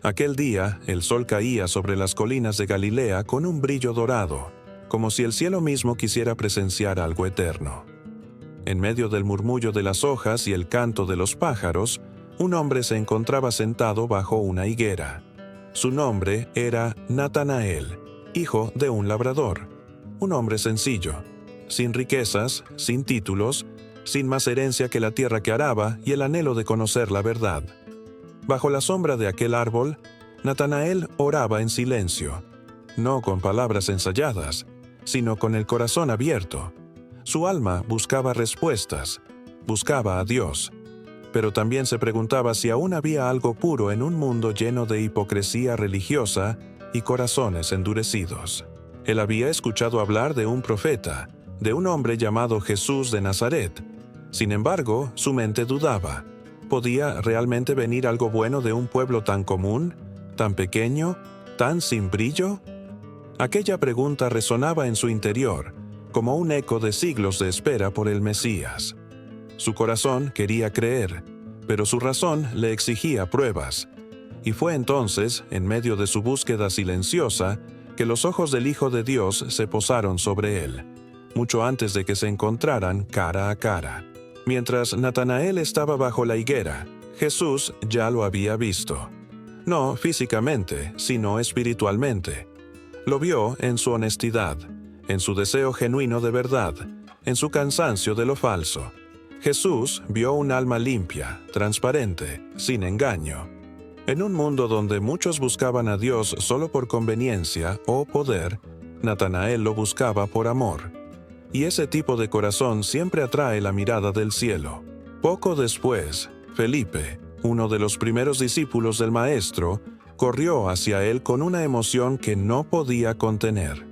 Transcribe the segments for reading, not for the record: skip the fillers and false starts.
Aquel día, el sol caía sobre las colinas de Galilea con un brillo dorado, como si el cielo mismo quisiera presenciar algo eterno. En medio del murmullo de las hojas y el canto de los pájaros, un hombre se encontraba sentado bajo una higuera. Su nombre era Natanael, hijo de un labrador, un hombre sencillo, sin riquezas, sin títulos, sin más herencia que la tierra que araba y el anhelo de conocer la verdad. Bajo la sombra de aquel árbol, Natanael oraba en silencio, no con palabras ensayadas, sino con el corazón abierto. Su alma buscaba respuestas, buscaba a Dios, pero también se preguntaba si aún había algo puro en un mundo lleno de hipocresía religiosa y corazones endurecidos. Él había escuchado hablar de un profeta, de un hombre llamado Jesús de Nazaret. Sin embargo, su mente dudaba. ¿Podía realmente venir algo bueno de un pueblo tan común, tan pequeño, tan sin brillo? Aquella pregunta resonaba en su interior, como un eco de siglos de espera por el Mesías. Su corazón quería creer, pero su razón le exigía pruebas. Y fue entonces, en medio de su búsqueda silenciosa, que los ojos del Hijo de Dios se posaron sobre él, mucho antes de que se encontraran cara a cara. Mientras Natanael estaba bajo la higuera, Jesús ya lo había visto. No físicamente, sino espiritualmente. Lo vio en su honestidad, en su deseo genuino de verdad, en su cansancio de lo falso. Jesús vio un alma limpia, transparente, sin engaño. En un mundo donde muchos buscaban a Dios solo por conveniencia o poder, Natanael lo buscaba por amor. Y ese tipo de corazón siempre atrae la mirada del cielo. Poco después, Felipe, uno de los primeros discípulos del Maestro, corrió hacia él con una emoción que no podía contener.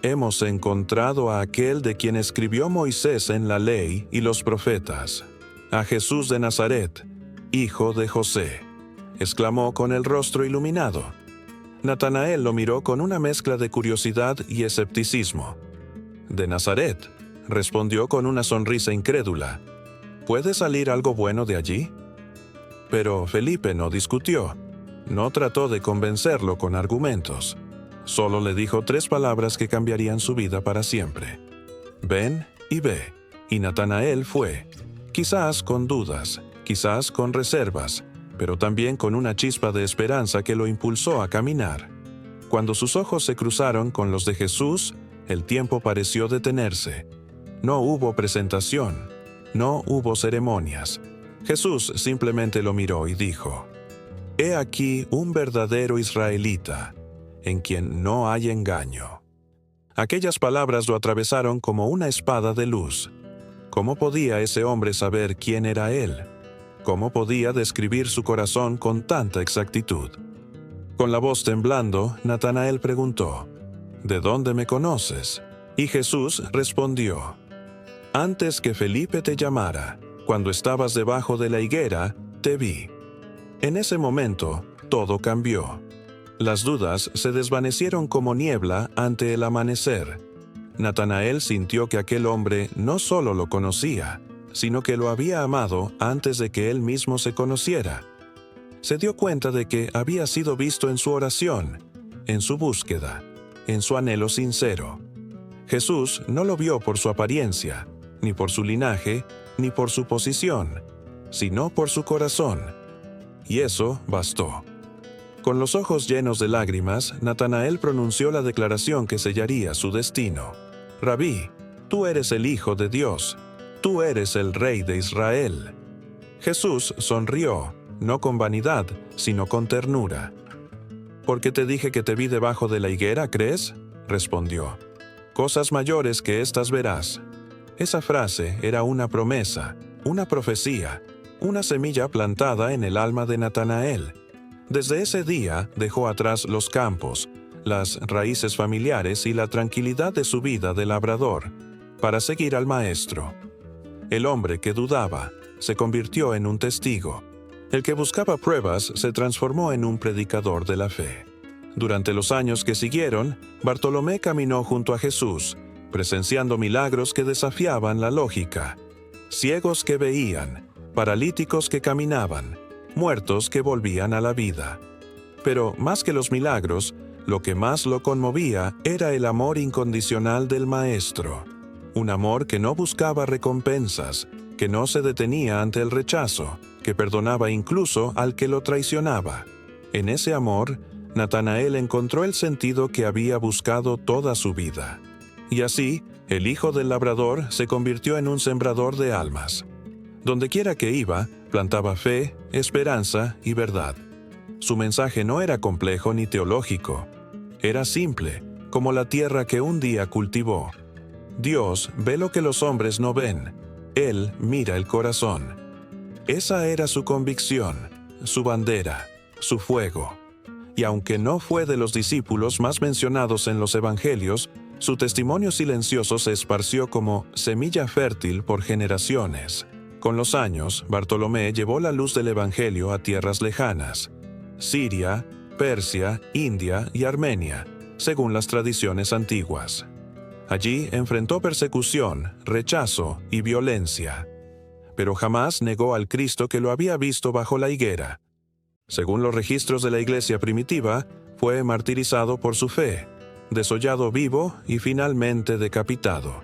Hemos encontrado a aquel de quien escribió Moisés en la ley y los profetas, a Jesús de Nazaret, hijo de José, exclamó con el rostro iluminado. Natanael lo miró con una mezcla de curiosidad y escepticismo. «¿De Nazaret?», respondió con una sonrisa incrédula. «¿Puede salir algo bueno de allí?». Pero Felipe no discutió. No trató de convencerlo con argumentos. Solo le dijo 3 palabras que cambiarían su vida para siempre. «Ven y ve». Y Natanael fue, quizás con dudas, quizás con reservas, pero también con una chispa de esperanza que lo impulsó a caminar. Cuando sus ojos se cruzaron con los de Jesús, el tiempo pareció detenerse. No hubo presentación, no hubo ceremonias. Jesús simplemente lo miró y dijo: «He aquí un verdadero israelita, en quien no hay engaño». Aquellas palabras lo atravesaron como una espada de luz. ¿Cómo podía ese hombre saber quién era él? ¿Cómo podía describir su corazón con tanta exactitud? Con la voz temblando, Natanael preguntó: «¿De dónde me conoces?». Y Jesús respondió: «Antes que Felipe te llamara, cuando estabas debajo de la higuera, te vi». En ese momento, todo cambió. Las dudas se desvanecieron como niebla ante el amanecer. Natanael sintió que aquel hombre no solo lo conocía, sino que lo había amado antes de que él mismo se conociera. Se dio cuenta de que había sido visto en su oración, en su búsqueda, en su anhelo sincero. Jesús no lo vio por su apariencia, ni por su linaje, ni por su posición, sino por su corazón. Y eso bastó. Con los ojos llenos de lágrimas, Natanael pronunció la declaración que sellaría su destino. «Rabí, tú eres el Hijo de Dios, tú eres el Rey de Israel». Jesús sonrió, no con vanidad, sino con ternura. «¿Por qué te dije que te vi debajo de la higuera, crees?», respondió. «Cosas mayores que estas verás». Esa frase era una promesa, una profecía, una semilla plantada en el alma de Natanael. Desde ese día dejó atrás los campos, las raíces familiares y la tranquilidad de su vida de labrador, para seguir al Maestro. El hombre que dudaba se convirtió en un testigo. El que buscaba pruebas se transformó en un predicador de la fe. Durante los años que siguieron, Bartolomé caminó junto a Jesús, presenciando milagros que desafiaban la lógica. Ciegos que veían, paralíticos que caminaban, muertos que volvían a la vida. Pero más que los milagros, lo que más lo conmovía era el amor incondicional del Maestro. Un amor que no buscaba recompensas, que no se detenía ante el rechazo, que perdonaba incluso al que lo traicionaba. En ese amor, Natanael encontró el sentido que había buscado toda su vida. Y así, el hijo del labrador se convirtió en un sembrador de almas. Dondequiera que iba, plantaba fe, esperanza y verdad. Su mensaje no era complejo ni teológico. Era simple, como la tierra que un día cultivó. Dios ve lo que los hombres no ven. Él mira el corazón. Esa era su convicción, su bandera, su fuego. Y aunque no fue de los discípulos más mencionados en los evangelios, su testimonio silencioso se esparció como semilla fértil por generaciones. Con los años, Bartolomé llevó la luz del evangelio a tierras lejanas: Siria, Persia, India y Armenia, según las tradiciones antiguas. Allí enfrentó persecución, rechazo y violencia. Pero jamás negó al Cristo que lo había visto bajo la higuera. Según los registros de la iglesia primitiva, fue martirizado por su fe, desollado vivo y finalmente decapitado.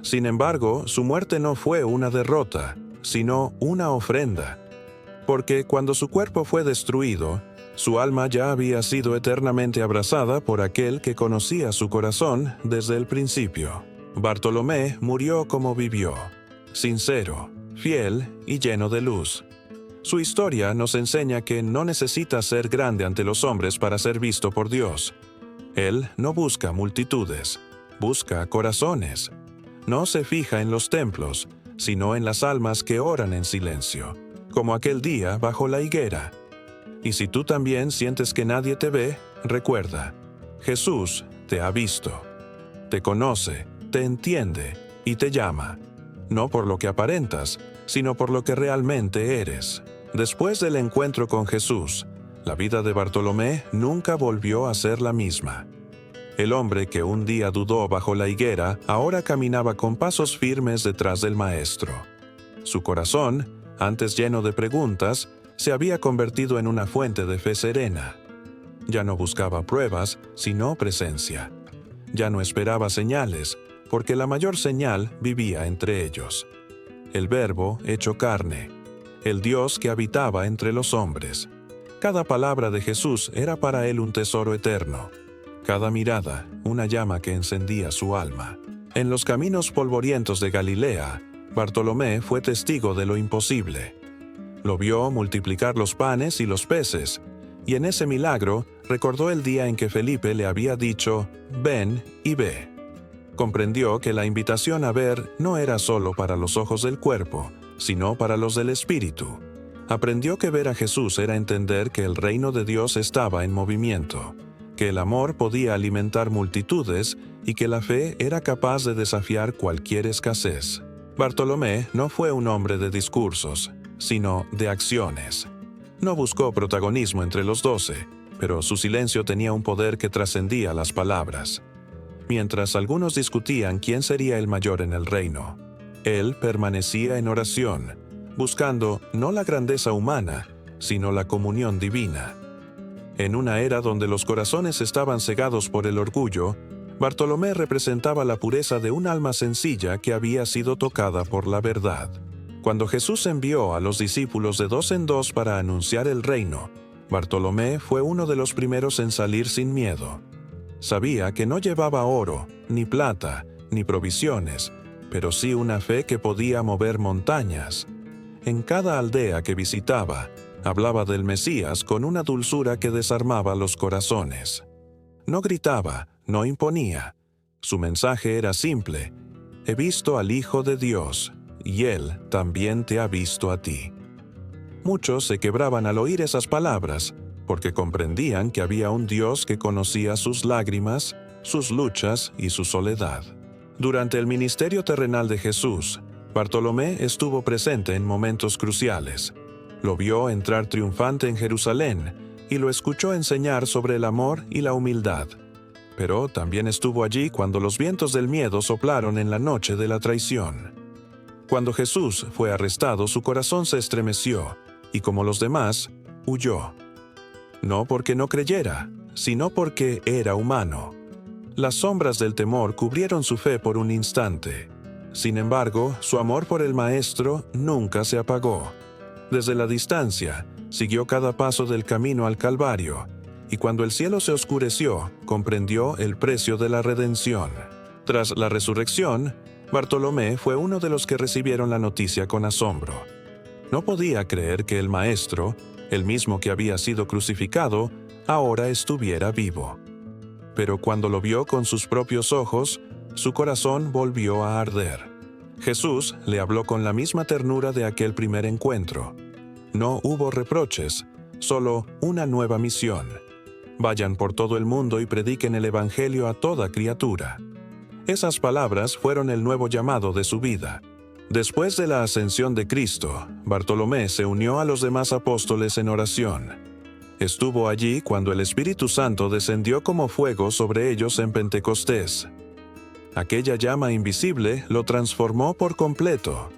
Sin embargo, su muerte no fue una derrota, sino una ofrenda. Porque cuando su cuerpo fue destruido, su alma ya había sido eternamente abrazada por aquel que conocía su corazón desde el principio. Bartolomé murió como vivió, sincero, fiel y lleno de luz. Su historia nos enseña que no necesita ser grande ante los hombres para ser visto por Dios. Él no busca multitudes, busca corazones. No se fija en los templos, sino en las almas que oran en silencio, como aquel día bajo la higuera. Y si tú también sientes que nadie te ve, recuerda, Jesús te ha visto, te conoce, te entiende y te llama, no por lo que aparentas, sino por lo que realmente eres. Después del encuentro con Jesús, la vida de Bartolomé nunca volvió a ser la misma. El hombre que un día dudó bajo la higuera, ahora caminaba con pasos firmes detrás del Maestro. Su corazón, antes lleno de preguntas, se había convertido en una fuente de fe serena. Ya no buscaba pruebas, sino presencia. Ya no esperaba señales, porque la mayor señal vivía entre ellos. El Verbo hecho carne, el Dios que habitaba entre los hombres. Cada palabra de Jesús era para él un tesoro eterno. Cada mirada, una llama que encendía su alma. En los caminos polvorientos de Galilea, Bartolomé fue testigo de lo imposible. Lo vio multiplicar los panes y los peces, y en ese milagro recordó el día en que Felipe le había dicho, «Ven y ve». Comprendió que la invitación a ver no era solo para los ojos del cuerpo, sino para los del espíritu. Aprendió que ver a Jesús era entender que el reino de Dios estaba en movimiento, que el amor podía alimentar multitudes y que la fe era capaz de desafiar cualquier escasez. Bartolomé no fue un hombre de discursos, sino de acciones. No buscó protagonismo entre los 12, pero su silencio tenía un poder que trascendía las palabras. Mientras algunos discutían quién sería el mayor en el reino, él permanecía en oración, buscando no la grandeza humana, sino la comunión divina. En una era donde los corazones estaban cegados por el orgullo, Bartolomé representaba la pureza de un alma sencilla que había sido tocada por la verdad. Cuando Jesús envió a los discípulos de 2 en 2 para anunciar el reino, Bartolomé fue uno de los primeros en salir sin miedo. Sabía que no llevaba oro, ni plata, ni provisiones, pero sí una fe que podía mover montañas. En cada aldea que visitaba, hablaba del Mesías con una dulzura que desarmaba los corazones. No gritaba, no imponía. Su mensaje era simple: he visto al Hijo de Dios, y Él también te ha visto a ti. Muchos se quebraban al oír esas palabras, porque comprendían que había un Dios que conocía sus lágrimas, sus luchas y su soledad. Durante el ministerio terrenal de Jesús, Bartolomé estuvo presente en momentos cruciales. Lo vio entrar triunfante en Jerusalén y lo escuchó enseñar sobre el amor y la humildad. Pero también estuvo allí cuando los vientos del miedo soplaron en la noche de la traición. Cuando Jesús fue arrestado, su corazón se estremeció y, como los demás, huyó. no porque no creyera, sino porque era humano. Las sombras del temor cubrieron su fe por un instante. Sin embargo, su amor por el Maestro nunca se apagó. Desde la distancia, siguió cada paso del camino al Calvario, y cuando el cielo se oscureció, comprendió el precio de la redención. Tras la resurrección, Bartolomé fue uno de los que recibieron la noticia con asombro. No podía creer que el Maestro, el mismo que había sido crucificado, ahora estuviera vivo. Pero cuando lo vio con sus propios ojos, su corazón volvió a arder. Jesús le habló con la misma ternura de aquel primer encuentro. No hubo reproches, solo una nueva misión. Vayan por todo el mundo y prediquen el Evangelio a toda criatura. Esas palabras fueron el nuevo llamado de su vida. Después de la ascensión de Cristo, Bartolomé se unió a los demás apóstoles en oración. Estuvo allí cuando el Espíritu Santo descendió como fuego sobre ellos en Pentecostés. Aquella llama invisible lo transformó por completo.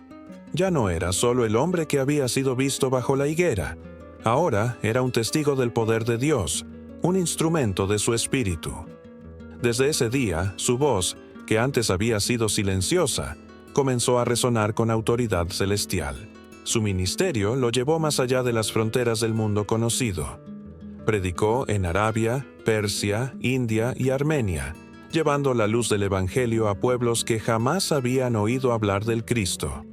Ya no era solo el hombre que había sido visto bajo la higuera, ahora era un testigo del poder de Dios, un instrumento de su Espíritu. Desde ese día, su voz, que antes había sido silenciosa, comenzó a resonar con autoridad celestial. Su ministerio lo llevó más allá de las fronteras del mundo conocido. Predicó en Arabia, Persia, India y Armenia, llevando la luz del Evangelio a pueblos que jamás habían oído hablar del Cristo.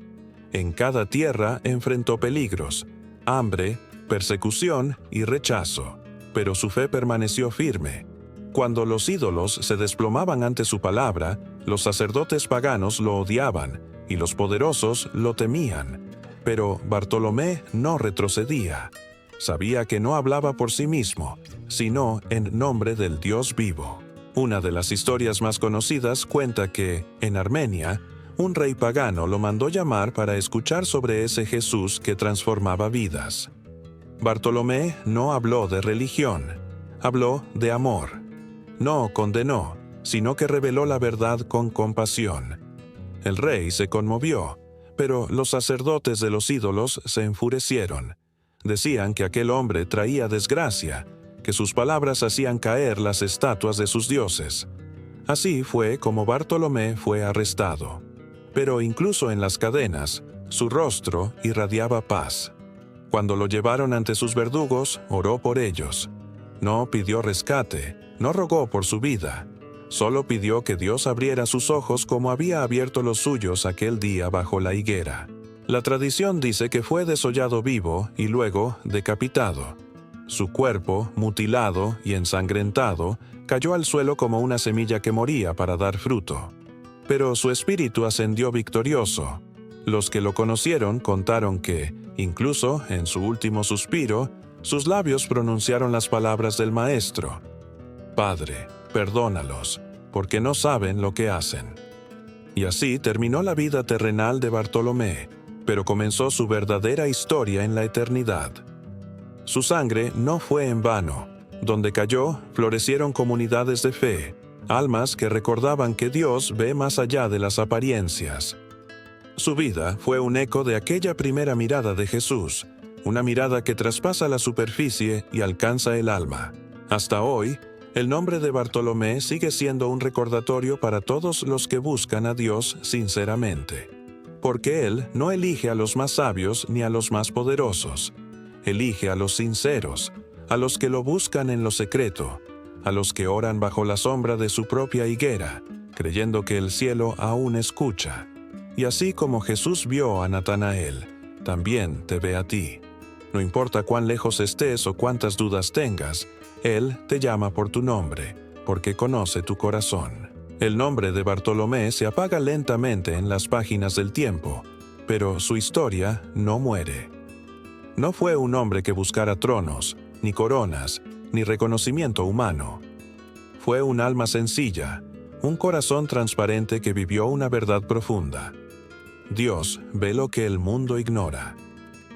En cada tierra enfrentó peligros, hambre, persecución y rechazo, pero su fe permaneció firme. Cuando los ídolos se desplomaban ante su palabra, los sacerdotes paganos lo odiaban y los poderosos lo temían. Pero Bartolomé no retrocedía. Sabía que no hablaba por sí mismo, sino en nombre del Dios vivo. Una de las historias más conocidas cuenta que, en Armenia, un rey pagano lo mandó llamar para escuchar sobre ese Jesús que transformaba vidas. Bartolomé no habló de religión, habló de amor. No condenó, sino que reveló la verdad con compasión. El rey se conmovió, pero los sacerdotes de los ídolos se enfurecieron. Decían que aquel hombre traía desgracia, que sus palabras hacían caer las estatuas de sus dioses. Así fue como Bartolomé fue arrestado. Pero incluso en las cadenas, su rostro irradiaba paz. Cuando lo llevaron ante sus verdugos, oró por ellos. No pidió rescate, no rogó por su vida. Solo pidió que Dios abriera sus ojos como había abierto los suyos aquel día bajo la higuera. La tradición dice que fue desollado vivo y luego decapitado. Su cuerpo, mutilado y ensangrentado, cayó al suelo como una semilla que moría para dar fruto. Pero su espíritu ascendió victorioso. Los que lo conocieron contaron que, incluso en su último suspiro, sus labios pronunciaron las palabras del Maestro: «Padre, perdónalos, porque no saben lo que hacen». Y así terminó la vida terrenal de Bartolomé, pero comenzó su verdadera historia en la eternidad. Su sangre no fue en vano. Donde cayó, florecieron comunidades de fe, almas que recordaban que Dios ve más allá de las apariencias. Su vida fue un eco de aquella primera mirada de Jesús, una mirada que traspasa la superficie y alcanza el alma. Hasta hoy, el nombre de Bartolomé sigue siendo un recordatorio para todos los que buscan a Dios sinceramente. Porque Él no elige a los más sabios ni a los más poderosos. Elige a los sinceros, a los que lo buscan en lo secreto, a los que oran bajo la sombra de su propia higuera, creyendo que el cielo aún escucha. Y así como Jesús vio a Natanael, también te ve a ti. No importa cuán lejos estés o cuántas dudas tengas, Él te llama por tu nombre, porque conoce tu corazón. El nombre de Bartolomé se apaga lentamente en las páginas del tiempo, pero su historia no muere. No fue un hombre que buscara tronos, ni coronas, ni reconocimiento humano. Fue un alma sencilla, un corazón transparente que vivió una verdad profunda. Dios ve lo que el mundo ignora.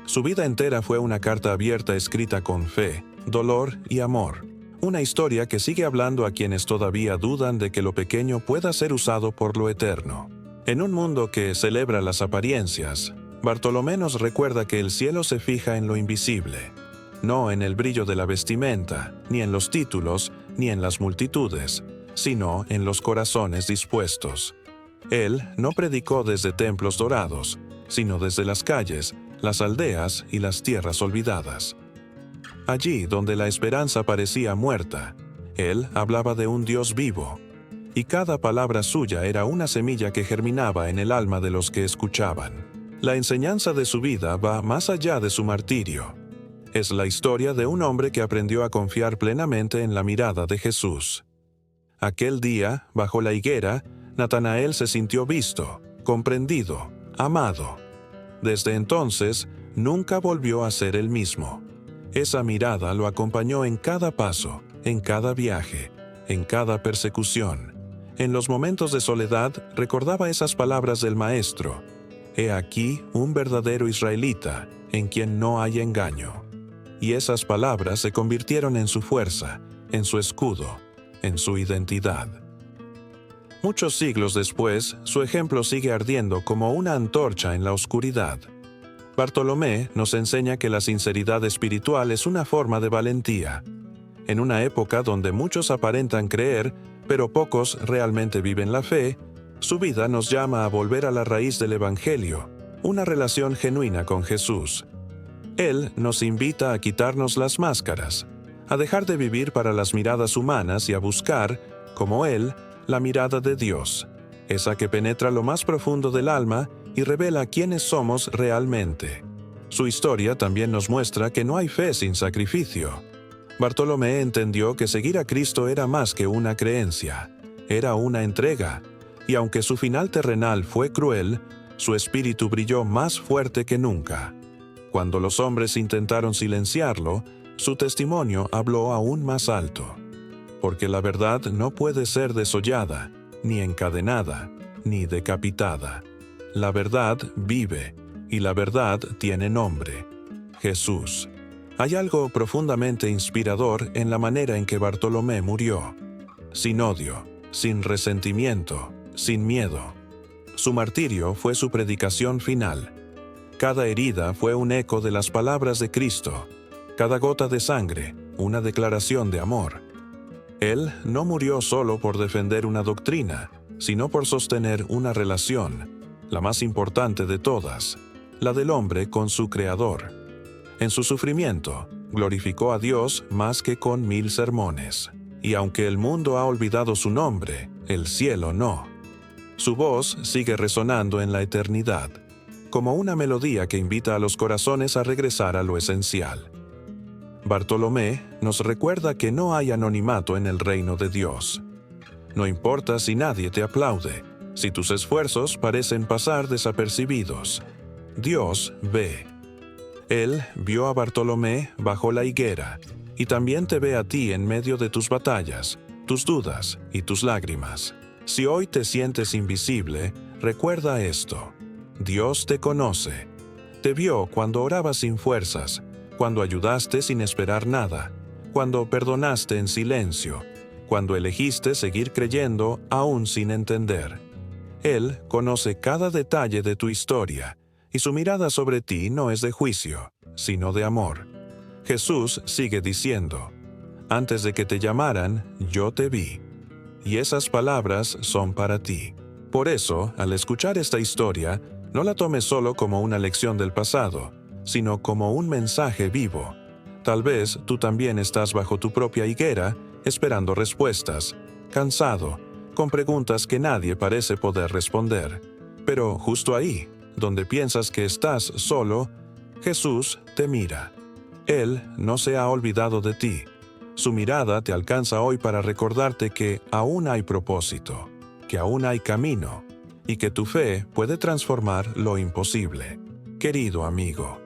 Su vida entera fue una carta abierta escrita con fe, dolor y amor. Una historia que sigue hablando a quienes todavía dudan de que lo pequeño pueda ser usado por lo eterno. En un mundo que celebra las apariencias, Bartolomé nos recuerda que el cielo se fija en lo invisible. no en el brillo de la vestimenta, ni en los títulos, ni en las multitudes, sino en los corazones dispuestos. Él no predicó desde templos dorados, sino desde las calles, las aldeas y las tierras olvidadas. Allí donde la esperanza parecía muerta, él hablaba de un Dios vivo, y cada palabra suya era una semilla que germinaba en el alma de los que escuchaban. La enseñanza de su vida va más allá de su martirio. Es la historia de un hombre que aprendió a confiar plenamente en la mirada de Jesús. Aquel día, bajo la higuera, Natanael se sintió visto, comprendido, amado. Desde entonces, nunca volvió a ser el mismo. Esa mirada lo acompañó en cada paso, en cada viaje, en cada persecución. En los momentos de soledad, recordaba esas palabras del Maestro: «He aquí un verdadero israelita, en quien no hay engaño». Y esas palabras se convirtieron en su fuerza, en su escudo, en su identidad. Muchos siglos después, su ejemplo sigue ardiendo como una antorcha en la oscuridad. Bartolomé nos enseña que la sinceridad espiritual es una forma de valentía. En una época donde muchos aparentan creer, pero pocos realmente viven la fe, su vida nos llama a volver a la raíz del Evangelio, una relación genuina con Jesús. Él nos invita a quitarnos las máscaras, a dejar de vivir para las miradas humanas y a buscar, como Él, la mirada de Dios, esa que penetra lo más profundo del alma y revela quiénes somos realmente. Su historia también nos muestra que no hay fe sin sacrificio. Bartolomé entendió que seguir a Cristo era más que una creencia, era una entrega, y aunque su final terrenal fue cruel, su espíritu brilló más fuerte que nunca. Cuando los hombres intentaron silenciarlo, su testimonio habló aún más alto. Porque la verdad no puede ser desollada, ni encadenada, ni decapitada. La verdad vive, y la verdad tiene nombre: Jesús. Hay algo profundamente inspirador en la manera en que Bartolomé murió. Sin odio, sin resentimiento, sin miedo. Su martirio fue su predicación final. Cada herida fue un eco de las palabras de Cristo. Cada gota de sangre, una declaración de amor. Él no murió solo por defender una doctrina, sino por sostener una relación, la más importante de todas, la del hombre con su Creador. En su sufrimiento, glorificó a Dios más que con 1000 sermones. Y aunque el mundo ha olvidado su nombre, el cielo no. Su voz sigue resonando en la eternidad, como una melodía que invita a los corazones a regresar a lo esencial. Bartolomé nos recuerda que no hay anonimato en el reino de Dios. No importa si nadie te aplaude, si tus esfuerzos parecen pasar desapercibidos. Dios ve. Él vio a Bartolomé bajo la higuera, y también te ve a ti en medio de tus batallas, tus dudas y tus lágrimas. Si hoy te sientes invisible, recuerda esto: Dios te conoce. Te vio cuando orabas sin fuerzas, cuando ayudaste sin esperar nada, cuando perdonaste en silencio, cuando elegiste seguir creyendo aún sin entender. Él conoce cada detalle de tu historia, y su mirada sobre ti no es de juicio, sino de amor. Jesús sigue diciendo: «Antes de que te llamaran, yo te vi». Y esas palabras son para ti. Por eso, al escuchar esta historia, no la tomes solo como una lección del pasado, sino como un mensaje vivo. Tal vez tú también estás bajo tu propia higuera, esperando respuestas, cansado, con preguntas que nadie parece poder responder. Pero justo ahí, donde piensas que estás solo, Jesús te mira. Él no se ha olvidado de ti. Su mirada te alcanza hoy para recordarte que aún hay propósito, que aún hay camino, y que tu fe puede transformar lo imposible. Querido amigo,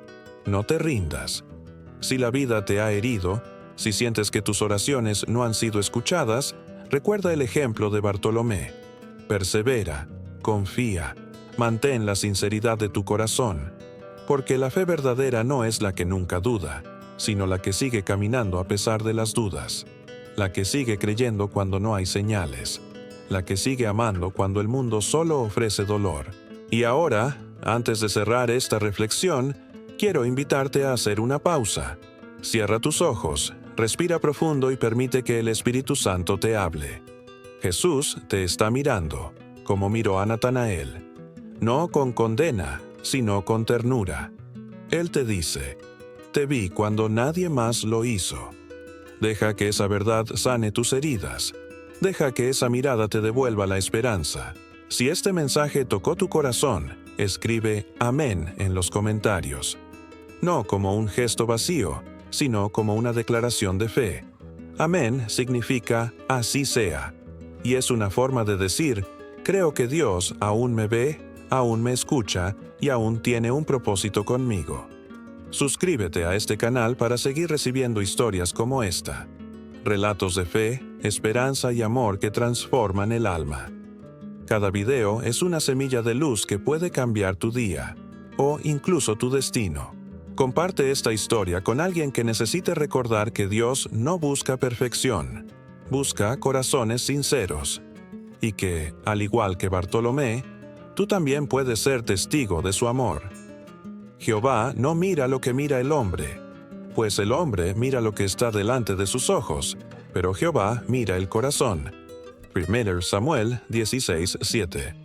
no te rindas. Si la vida te ha herido, si sientes que tus oraciones no han sido escuchadas, recuerda el ejemplo de Bartolomé. Persevera, confía, mantén la sinceridad de tu corazón, porque la fe verdadera no es la que nunca duda, sino la que sigue caminando a pesar de las dudas, la que sigue creyendo cuando no hay señales, la que sigue amando cuando el mundo solo ofrece dolor. Y ahora, antes de cerrar esta reflexión, quiero invitarte a hacer una pausa. Cierra tus ojos, respira profundo y permite que el Espíritu Santo te hable. Jesús te está mirando, como miró a Natanael, no con condena, sino con ternura. Él te dice, te vi cuando nadie más lo hizo. Deja que esa verdad sane tus heridas. Deja que esa mirada te devuelva la esperanza. Si este mensaje tocó tu corazón, escribe Amén en los comentarios. No como un gesto vacío, sino como una declaración de fe. Amén significa así sea, y es una forma de decir, creo que Dios aún me ve, aún me escucha y aún tiene un propósito conmigo. Suscríbete a este canal para seguir recibiendo historias como esta. Relatos de fe, esperanza y amor que transforman el alma. Cada video es una semilla de luz que puede cambiar tu día, o incluso tu destino. Comparte esta historia con alguien que necesite recordar que Dios no busca perfección, busca corazones sinceros, y que, al igual que Bartolomé, tú también puedes ser testigo de su amor. Jehová no mira lo que mira el hombre, pues el hombre mira lo que está delante de sus ojos, pero Jehová mira el corazón. 1 Samuel 16:7.